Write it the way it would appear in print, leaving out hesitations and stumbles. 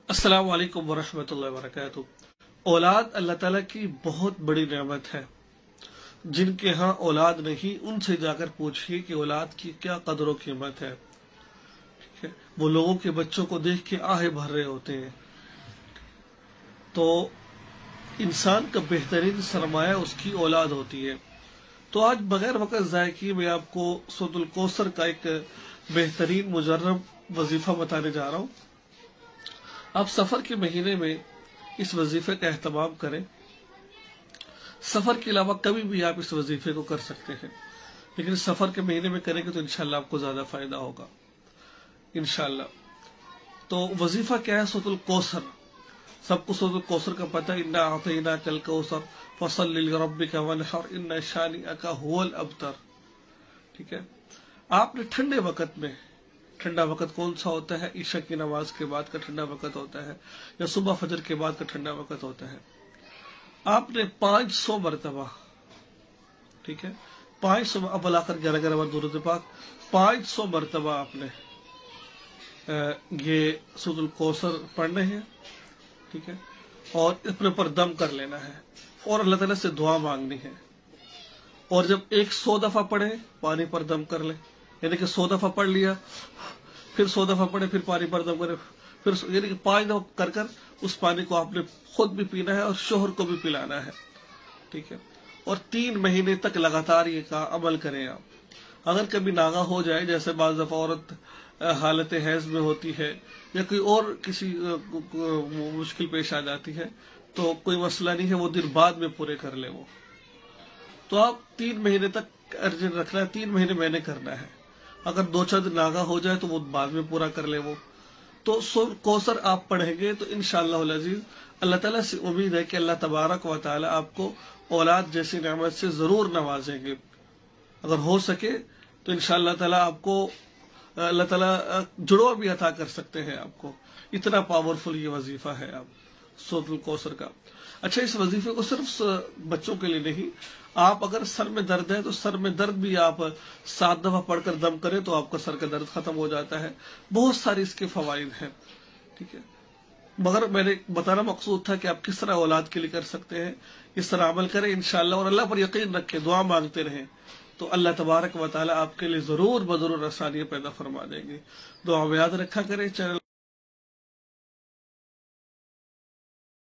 अस्सलामु अलैकुम वरहमतुल्लाहि वबरकातुहू। औलाद अल्लाह ताला की बहुत बड़ी नेमत है। जिनके यहाँ औलाद नहीं उनसे जाकर पूछिए कि औलाद की क्या कदर और कीमत है। ठीक है, वो लोगों के बच्चों को देख के आहें भर रहे होते हैं। तो इंसान का बेहतरीन सरमाया उसकी औलाद होती है। तो आज बगैर वक़्त ज़ाय किए मैं आपको सूरतुल कौसर का एक बेहतरीन मुजर्रब वजीफा बताने जा रहा हूँ। आप सफर के महीने में इस वजीफे का एहतमाम करें। सफर के अलावा कभी भी आप इस वजीफे को कर सकते हैं, लेकिन सफर के महीने में करेंगे तो इंशाल्लाह आपको ज्यादा फायदा होगा इंशाल्लाह। तो वजीफा क्या है? सूरतुल कौसर। सबको सूरतुल कौसर का पता है। इन्ना अतैना कल कौसर फसल्लि लिरब्बिका वनहर इन्ना शानिअका हुवल अबतर। ठीक है, आपने ठंडे वक्त में, ठंडा वक्त कौन सा होता है? ईशा की नमाज के बाद का ठंडा वक्त होता है, या सुबह फजर के बाद का ठंडा वक्त होता है। आपने 500 मरतबा, ठीक है, 500 अब लाकर 11 बार दुरूद पाक 500 मरतबा आपने ये सूरतुल कौसर पढ़ने हैं। ठीक है, और अपने ऊपर दम कर लेना है और अल्लाह ताला से दुआ मांगनी है। और जब 100 दफा पढ़े पानी पर दम कर ले, यानी कि 100 दफा पढ़ लिया, फिर 100 दफा पढ़े, फिर पानी पर दम करे, फिर यानी कि 5 दफा कर उस पानी को आपने खुद भी पीना है और शोहर को भी पिलाना है। ठीक है, और 3 महीने तक लगातार ये का अमल करें आप। अगर कभी नागा हो जाए, जैसे बाज़ दफा औरत हालत हैज में होती है या कोई और किसी मुश्किल पेश आ जाती है, तो कोई मसला नहीं है, वो दिन बाद में पूरे कर ले वो। तो आप 3 महीने तक अर्जन रखना है, 3 महीने मैंने करना है। अगर 2-4 दिन नागा हो जाए तो वो बाद में पूरा कर ले वो। तो सूरतुल कौसर आप पढ़ेंगे तो इंशाअल्लाह अज़ीज अल्लाह ताला से उम्मीद है कि अल्लाह तबारक व तआला आपको औलाद जैसी नेमत से जरूर नवाजेंगे। अगर हो सके तो इंशाअल्लाह ताला आपको अल्लाह ताला जुड़वा भी अता कर सकते हैं आपको। इतना पावरफुल ये वजीफा है आप सूरतुल कौसर का। अच्छा, इस वजीफे को सिर्फ बच्चों के लिए नहीं, आप अगर सर में दर्द है तो सर में दर्द भी आप 7 दफा पढ़कर दम करें तो आपका सर का दर्द खत्म हो जाता है। बहुत सारे इसके फवाइद हैं। ठीक है, मगर मैंने बताना मकसूद था कि आप किस तरह औलाद के लिए कर सकते हैं। इस तरह अमल करें इंशाअल्लाह, और अल्लाह पर यकीन रखें, दुआ मांगते रहें, तो अल्लाह तबारक व तआला आपके लिए जरूर बजरूर आसानियां पैदा फरमा देंगे। दुआ में याद रखा करें। चैनल